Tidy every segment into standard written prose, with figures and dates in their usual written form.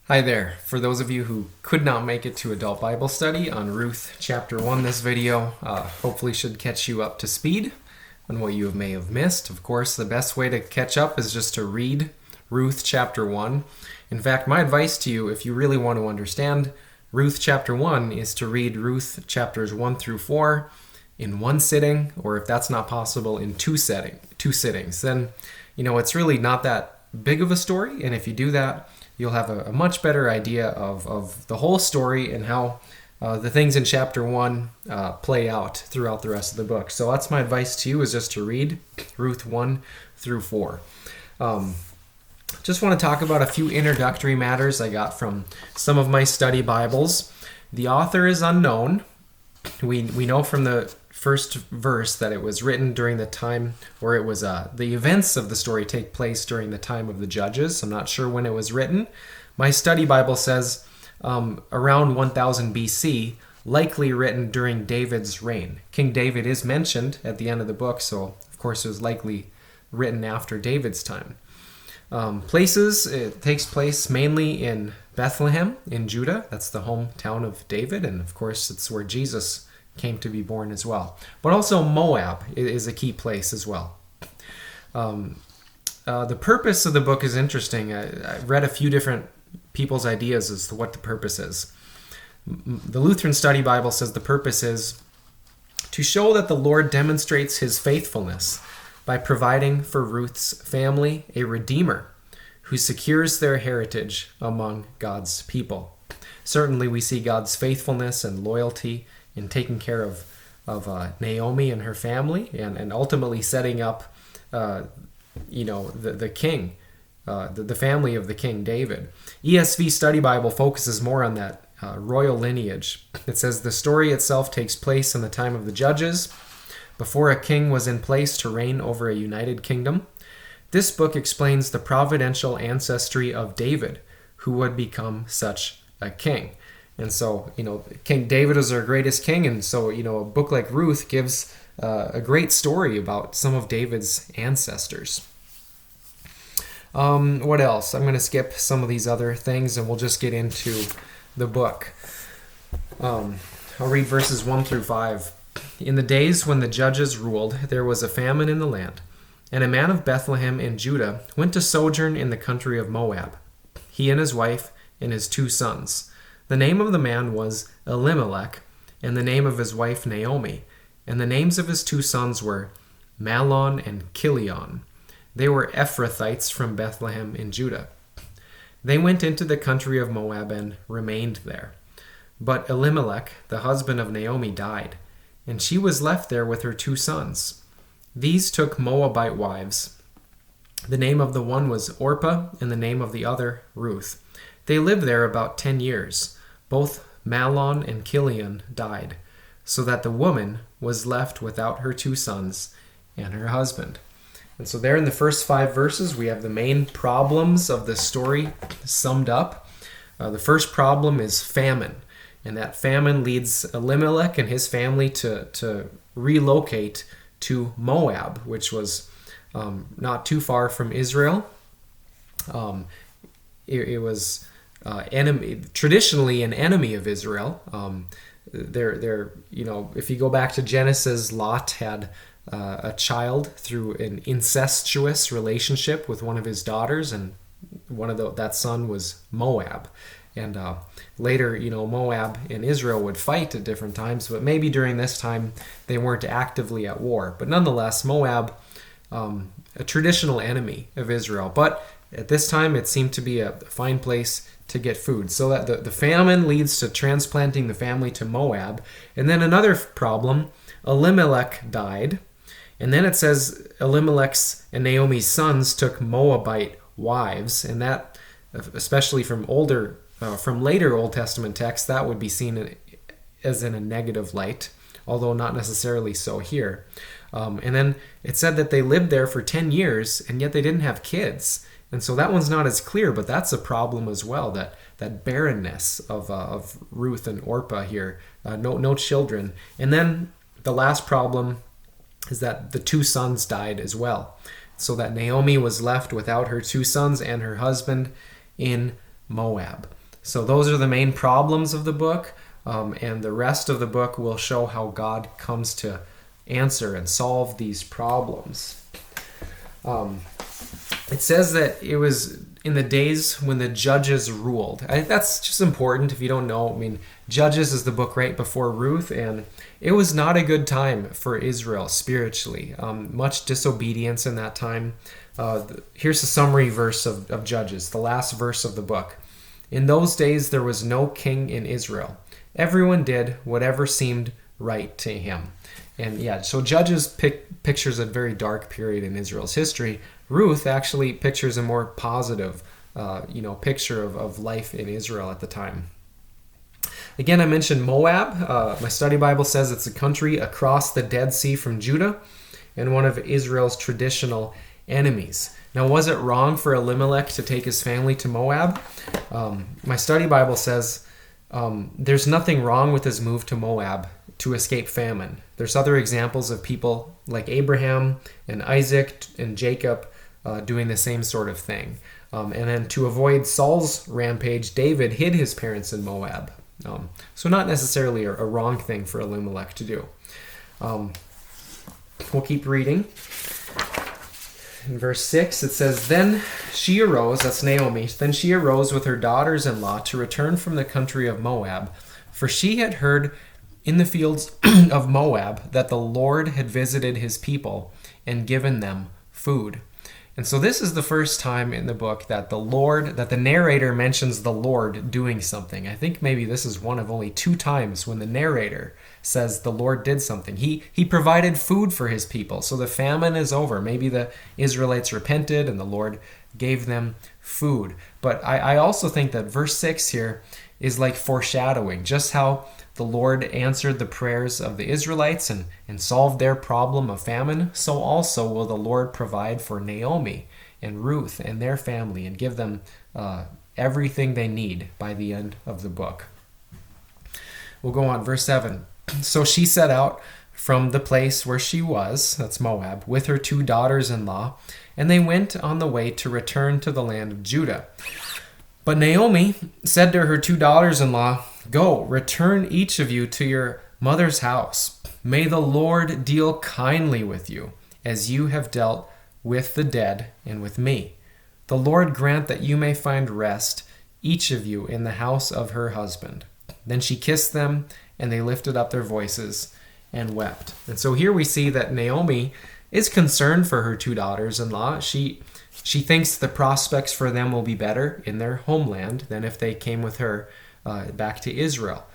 Hi there. For those of you who could not make it to Adult Bible Study on Ruth chapter 1, this video hopefully should catch you up to speed on what you may have missed. Of course, the best way to catch up is just to read Ruth chapter 1. In fact, my advice to you, if you really want to understand Ruth chapter 1, is to read Ruth chapters 1 through 4 in one sitting, or if that's not possible, in two sittings. Then, it's really not that big of a story, and if you do that, you'll have a much better idea of the whole story and how the things in chapter 1 play out throughout the rest of the book. So that's my advice to you, is just to read Ruth 1 through 4. Just want to talk about a few introductory matters I got from some of my study Bibles. The author is unknown. We know from the first verse that it was written during the time, or it was the events of the story take place during the time of the judges. I'm not sure when it was written. My study Bible says around 1000 BC, likely written during David's reign. King David is mentioned at the end of the book, so of course it was likely written after David's time. Places, it takes place mainly in Bethlehem in Judah. That's the hometown of David, and of course it's where Jesus came to be born as well. But also Moab is a key place as well. The purpose of the book is interesting. I read a few different people's ideas as to what the purpose is. The Lutheran Study Bible says the purpose is to show that the Lord demonstrates his faithfulness by providing for Ruth's family a redeemer who secures their heritage among God's people. Certainly we see God's faithfulness and loyalty in taking care of Naomi and her family, and ultimately setting up the king, the family of the King David. ESV Study Bible focuses more on that royal lineage. It says the story itself takes place in the time of the judges, before a king was in place to reign over a united kingdom. This book explains the providential ancestry of David, who would become such a king. And so, King David is our greatest king, and so, a book like Ruth gives a great story about some of David's ancestors. What else? I'm going to skip some of these other things, and we'll just get into the book. I'll read verses 1 through 5. In the days when the judges ruled, there was a famine in the land, and a man of Bethlehem in Judah went to sojourn in the country of Moab, he and his wife and his 2 sons. The name of the man was Elimelech, and the name of his wife Naomi, and the names of his 2 sons were Mahlon and Chilion. They were Ephrathites from Bethlehem in Judah. They went into the country of Moab and remained there. But Elimelech, the husband of Naomi, died, and she was left there with her 2 sons. These took Moabite wives. The name of the one was Orpah, and the name of the other Ruth. They lived there about 10 years. Both Mahlon and Chilion died, so that the woman was left without her 2 sons and her husband. And so there in the first 5 verses, we have the main problems of the story summed up. The first problem is famine, and that famine leads Elimelech and his family to relocate to Moab, which was not too far from Israel. It was traditionally an enemy of Israel. If you go back to Genesis, Lot had a child through an incestuous relationship with one of his daughters, and that son was Moab. And later, Moab and Israel would fight at different times, but maybe during this time they weren't actively at war. But nonetheless, Moab, a traditional enemy of Israel. But at this time, it seemed to be a fine place to get food. So that the famine leads to transplanting the family to Moab. And then another problem, Elimelech died. And then it says Elimelech's and Naomi's sons took Moabite wives. And that, especially from later Old Testament texts, that would be seen as in a negative light, although not necessarily so here. And then it said that they lived there for 10 years, and yet they didn't have kids. And so that one's not as clear, but that's a problem as well, that barrenness of Ruth and Orpah here, no children. And then the last problem is that the 2 sons died as well, so that Naomi was left without her 2 sons and her husband in Moab. So those are the main problems of the book, and the rest of the book will show how God comes to answer and solve these problems. It says that it was in the days when the judges ruled. I think that's just important if you don't know. I mean, Judges is the book right before Ruth, and it was not a good time for Israel spiritually. Much disobedience in that time. Here's a summary verse of Judges, the last verse of the book. In those days there was no king in Israel. Everyone did whatever seemed right to him. And yeah, so Judges pictures a very dark period in Israel's history. Ruth actually pictures a more positive, picture of life in Israel at the time. Again, I mentioned Moab. My study Bible says it's a country across the Dead Sea from Judah and one of Israel's traditional enemies. Now, was it wrong for Elimelech to take his family to Moab? My study Bible says there's nothing wrong with his move to Moab to escape famine. There's other examples of people like Abraham and Isaac and Jacob doing the same sort of thing. And then to avoid Saul's rampage, David hid his parents in Moab. So not necessarily a wrong thing for Elimelech to do. We'll keep reading. In verse 6, it says, Then she arose, that's Naomi, then she arose with her daughters-in-law to return from the country of Moab, for she had heard in the fields of Moab that the Lord had visited his people and given them food. And so this is the first time in the book that the narrator mentions the Lord doing something. I think maybe this is one of only 2 times when the narrator says the Lord did something. He provided food for his people, so the famine is over. Maybe the Israelites repented and the Lord gave them food. But I also think that verse 6 here is like foreshadowing just how the Lord answered the prayers of the Israelites and solved their problem of famine. So also will the Lord provide for Naomi and Ruth and their family and give them everything they need by the end of the book. We'll go on, verse 7. So she set out from the place where she was, that's Moab, with her 2 daughters-in-law, and they went on the way to return to the land of Judah. But Naomi said to her 2 daughters-in-law, Go, return each of you to your mother's house. May the Lord deal kindly with you, as you have dealt with the dead and with me. The Lord grant that you may find rest, each of you, in the house of her husband. Then she kissed them, and they lifted up their voices and wept. And so here we see that Naomi is concerned for her 2 daughters-in-law. She thinks the prospects for them will be better in their homeland than if they came with her back to Israel.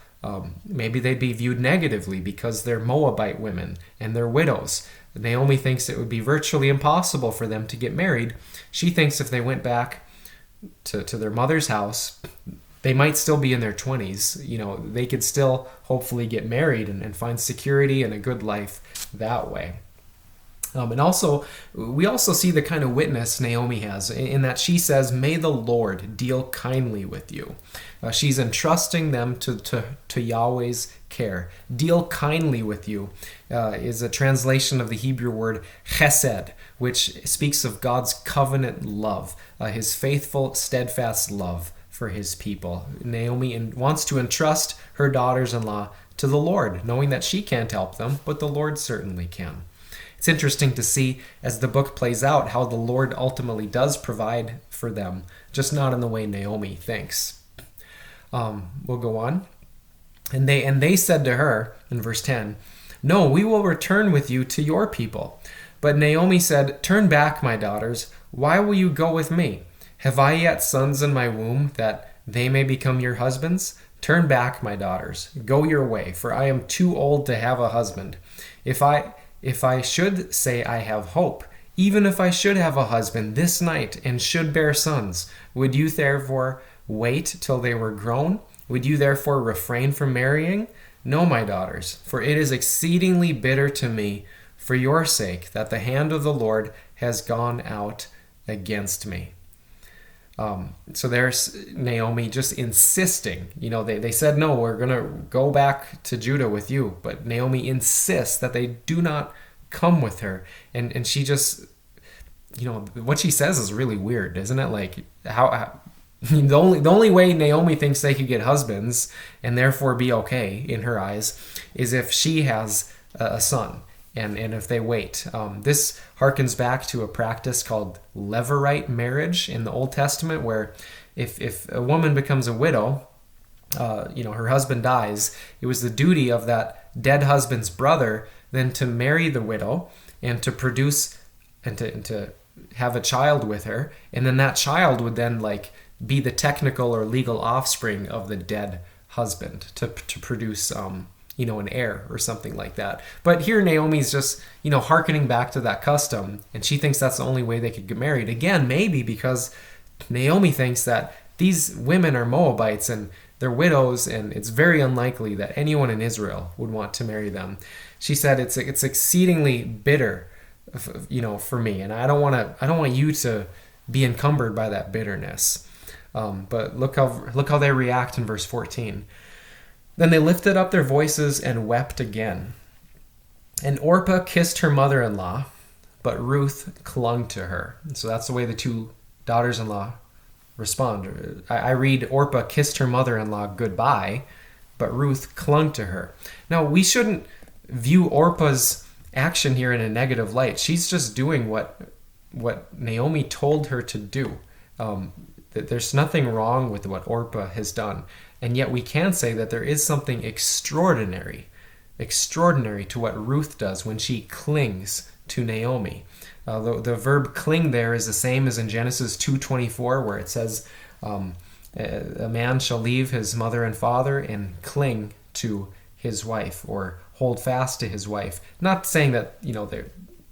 Maybe they'd be viewed negatively because they're Moabite women and they're widows. Naomi thinks it would be virtually impossible for them to get married. She thinks if they went back to their mother's house, they might still be in their 20s. They could still hopefully get married and find security and a good life that way. And also, we also see the kind of witness Naomi has in that she says, May the Lord deal kindly with you. She's entrusting them to Yahweh's care. Deal kindly with you is a translation of the Hebrew word chesed, which speaks of God's covenant love, his faithful, steadfast love for his people. Naomi wants to entrust her daughters-in-law to the Lord, knowing that she can't help them, but the Lord certainly can. It's interesting to see as the book plays out how the Lord ultimately does provide for them, just not in the way Naomi thinks. We'll go on. And they said to her, in verse 10, No, we will return with you to your people. But Naomi said, Turn back, my daughters. Why will you go with me? Have I yet sons in my womb that they may become your husbands? Turn back, my daughters. Go your way, for I am too old to have a husband. If I should say I have hope, even if I should have a husband this night and should bear sons, would you therefore wait till they were grown? Would you therefore refrain from marrying? No, my daughters, for it is exceedingly bitter to me for your sake that the hand of the Lord has gone out against me. So there's Naomi just insisting. They said, no, we're going to go back to Judah with you. But Naomi insists that they do not come with her. And she just, what she says is really weird, isn't it? Like, how The only way Naomi thinks they could get husbands and therefore be okay in her eyes is if she has a son and if they wait. This harkens back to a practice called levirate marriage in the Old Testament, where if a woman becomes a widow, her husband dies, it was the duty of that dead husband's brother then to marry the widow and to produce and to have a child with her, and then that child would then be the technical or legal offspring of the dead husband to produce an heir or something like that. But here Naomi's just hearkening back to that custom, and she thinks that's the only way they could get married. Again, maybe because Naomi thinks that these women are Moabites and they're widows, and it's very unlikely that anyone in Israel would want to marry them. She said it's exceedingly bitter, for me, and I don't want you to be encumbered by that bitterness. But look how they react in verse 14. Then they lifted up their voices and wept again. And Orpah kissed her mother-in-law, but Ruth clung to her. And so that's the way the two daughters-in-law respond. I read Orpah kissed her mother-in-law goodbye, but Ruth clung to her. Now, we shouldn't view Orpah's action here in a negative light. She's just doing what Naomi told her to do. There's nothing wrong with what Orpah has done. And yet we can say that there is something extraordinary to what Ruth does when she clings to Naomi. The verb cling there is the same as in Genesis 2:24, where it says, a man shall leave his mother and father and cling to his wife, or hold fast to his wife. Not saying that,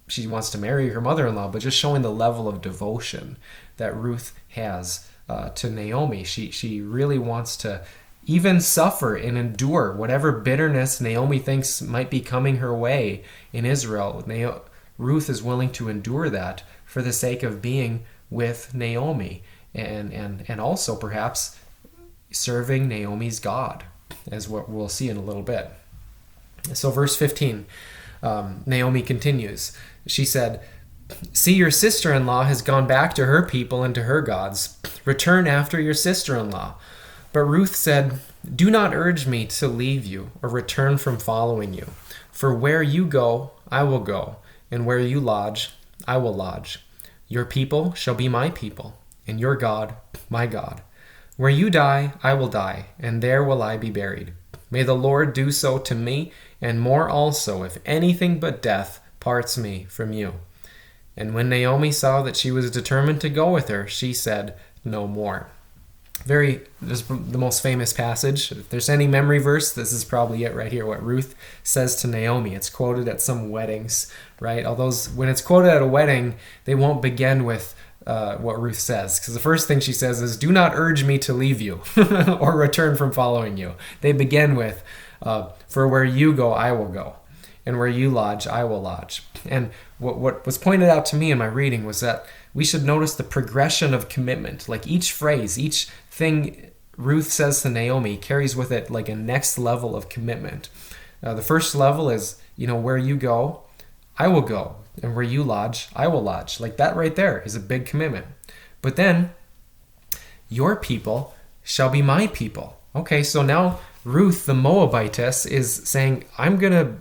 she wants to marry her mother-in-law, but just showing the level of devotion that Ruth has to Naomi. She really wants to even suffer and endure whatever bitterness Naomi thinks might be coming her way in Israel. Ruth is willing to endure that for the sake of being with Naomi and also perhaps serving Naomi's God, as what we'll see in a little bit. So verse 15, Naomi continues. She said, "See, your sister-in-law has gone back to her people and to her gods. Return after your sister-in-law." But Ruth said, "Do not urge me to leave you or return from following you. For where you go, I will go, and where you lodge, I will lodge. Your people shall be my people, and your God, my God. Where you die, I will die, and there will I be buried. May the Lord do so to me, and more also, if anything but death parts me from you." And when Naomi saw that she was determined to go with her, she said no more. This is the most famous passage. If there's any memory verse, this is probably it right here, what Ruth says to Naomi. It's quoted at some weddings, right? Although when it's quoted at a wedding, they won't begin with what Ruth says. Because the first thing she says is, "Do not urge me to leave you or return from following you." They begin with, "For where you go, I will go. And where you lodge, I will lodge." And what was pointed out to me in my reading was that we should notice the progression of commitment. Like each phrase, each thing Ruth says to Naomi carries with it like a next level of commitment. The first level is, where you go, I will go. And where you lodge, I will lodge. Like that right there is a big commitment. But then, your people shall be my people. Okay, so now Ruth, the Moabitess, is saying, I'm going to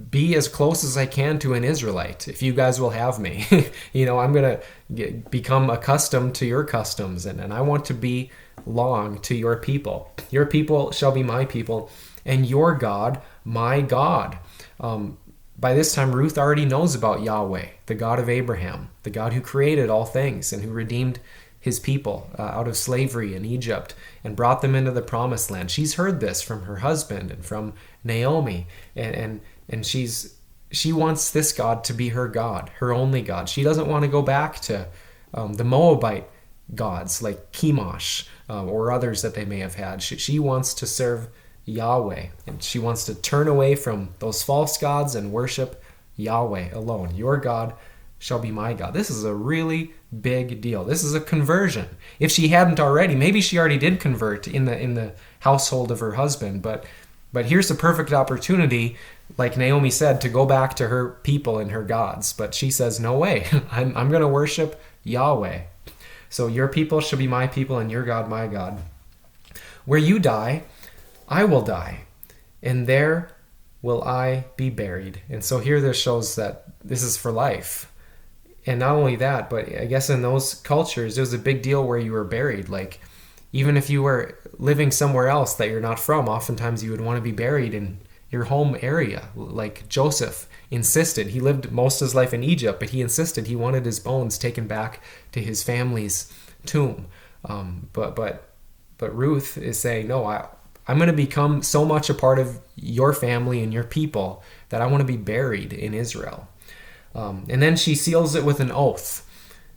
be as close as I can to an Israelite if you guys will have me. I'm going to become accustomed to your customs, and I want to belong to your people. Your people shall be my people, and your God, my God. By this time, Ruth already knows about Yahweh, the God of Abraham, the God who created all things and who redeemed his people out of slavery in Egypt and brought them into the promised land. She's heard this from her husband and from Naomi, and she wants this God to be her God, her only God. She doesn't want to go back to the Moabite gods like Chemosh or others that they may have had. She wants to serve Yahweh, and she wants to turn away from those false gods and worship Yahweh alone. Your God shall be my God. This is a really big deal. This is a conversion. If she hadn't already, maybe she already did convert in the household of her husband, but here's the perfect opportunity, like Naomi said, to go back to her people and her gods. But she says, no way, I'm going to worship Yahweh. So your people shall be my people, and your God my God. Where you die, I will die, and there will I be buried. And so here this shows that this is for life. And not only that, but I guess in those cultures, it was a big deal where you were buried. Like, even if you were living somewhere else that you're not from, oftentimes you would want to be buried in your home area. Like Joseph insisted. He lived most of his life in Egypt, but he insisted he wanted his bones taken back to his family's tomb. But Ruth is saying, no, I'm going to become so much a part of your family and your people that I want to be buried in Israel. And then she seals it with an oath.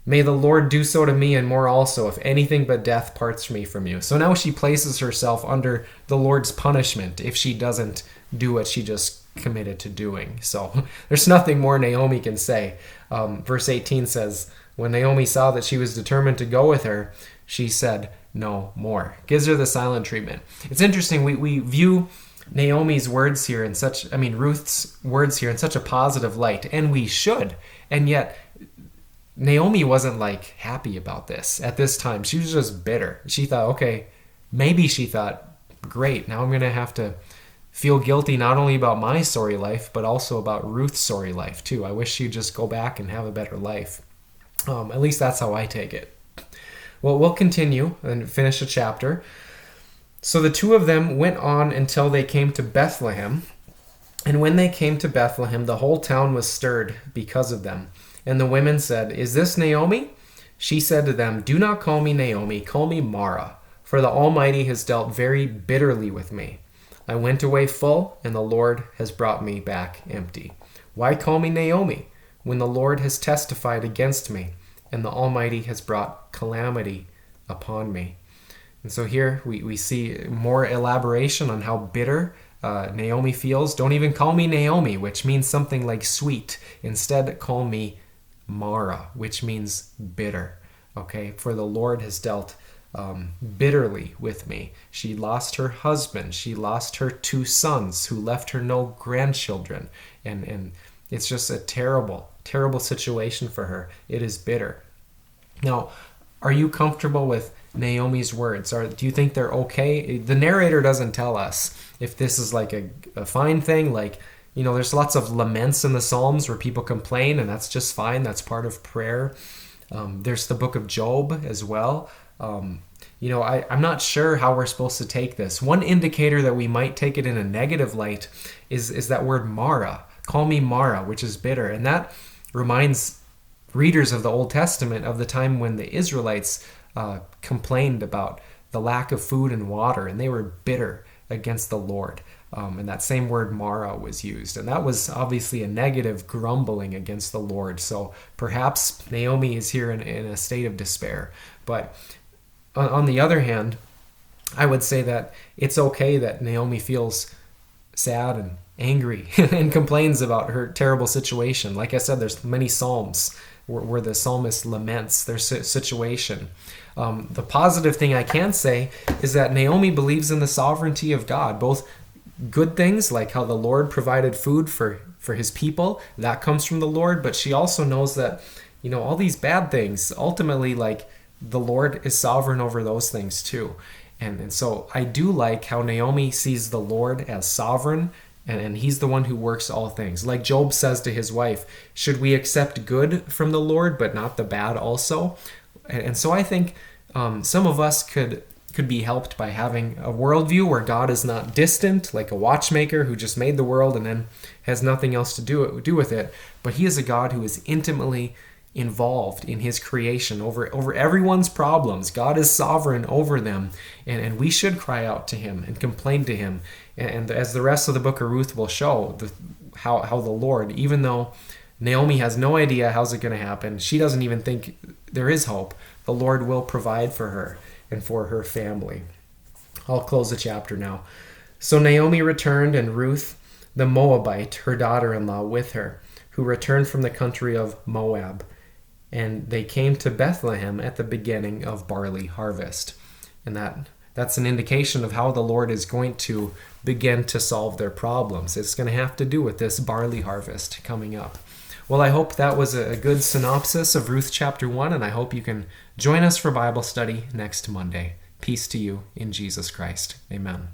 May the Lord do so to me and more also, if anything but death parts me from you. So now she places herself under the Lord's punishment if she doesn't do what she just committed to doing. So there's nothing more Naomi can say. Verse 18 says, when Naomi saw that she was determined to go with her, she said no more. Gives her the silent treatment. It's interesting, we view Naomi's words here in Ruth's words here in such a positive light, and we should. And yet, Naomi wasn't happy about this at this time. She was just bitter. She thought, okay, maybe she thought, great, now I'm going to have to feel guilty not only about my sorry life, but also about Ruth's sorry life too. I wish she'd just go back and have a better life. At least that's how I take it. Well, we'll continue and finish the chapter. So the two of them went on until they came to Bethlehem. And when they came to Bethlehem, the whole town was stirred because of them. And the women said, is this Naomi? She said to them, do not call me Naomi, call me Mara, for the Almighty has dealt very bitterly with me. I went away full, and the Lord has brought me back empty. Why call me Naomi, when the Lord has testified against me, and the Almighty has brought calamity upon me? And so here we see more elaboration on how bitter Naomi feels. Don't even call me Naomi, which means something like sweet. Instead, call me Mara, which means bitter. Okay, for the Lord has dealt bitterly with me. She lost her husband. She lost her 2 sons who left her no grandchildren. And it's just a terrible, terrible situation for her. It is bitter. Now, are you comfortable with Naomi's words? Or do you think they're okay? The narrator doesn't tell us if this is a fine thing. There's lots of laments in the Psalms where people complain, and that's just fine. That's part of prayer. There's the book of Job as well. I'm not sure how we're supposed to take this. One indicator that we might take it in a negative light is that word Mara. Call me Mara, which is bitter. And that reminds readers of the Old Testament of the time when the Israelites complained about the lack of food and water, and they were bitter against the Lord. And that same word Mara was used. And that was obviously a negative grumbling against the Lord. So perhaps Naomi is here in a state of despair. But on the other hand, I would say that it's okay that Naomi feels sad and angry and complains about her terrible situation. Like I said, there's many Psalms where the psalmist laments their situation. The positive thing I can say is that Naomi believes in the sovereignty of God, both good things like how the Lord provided food for his people, that comes from the Lord, but she also knows that, all these bad things, ultimately, the Lord is sovereign over those things too. And so I do like how Naomi sees the Lord as sovereign, and he's the one who works all things. Like Job says to his wife, should we accept good from the Lord, but not the bad also? And so I think some of us could be helped by having a worldview where God is not distant, like a watchmaker who just made the world and then has nothing else to do with it. But he is a God who is intimately involved in his creation over everyone's problems. God is sovereign over them, and we should cry out to him and complain to him. And as the rest of the book of Ruth will show, how the Lord, even though Naomi has no idea how's it going to happen, she doesn't even think there is hope, the Lord will provide for her and for her family. I'll close the chapter now. So Naomi returned, and Ruth the Moabite, her daughter-in-law, with her, who returned from the country of Moab. And they came to Bethlehem at the beginning of barley harvest. And that's an indication of how the Lord is going to begin to solve their problems. It's going to have to do with this barley harvest coming up. Well, I hope that was a good synopsis of Ruth chapter 1, and I hope you can join us for Bible study next Monday. Peace to you in Jesus Christ. Amen.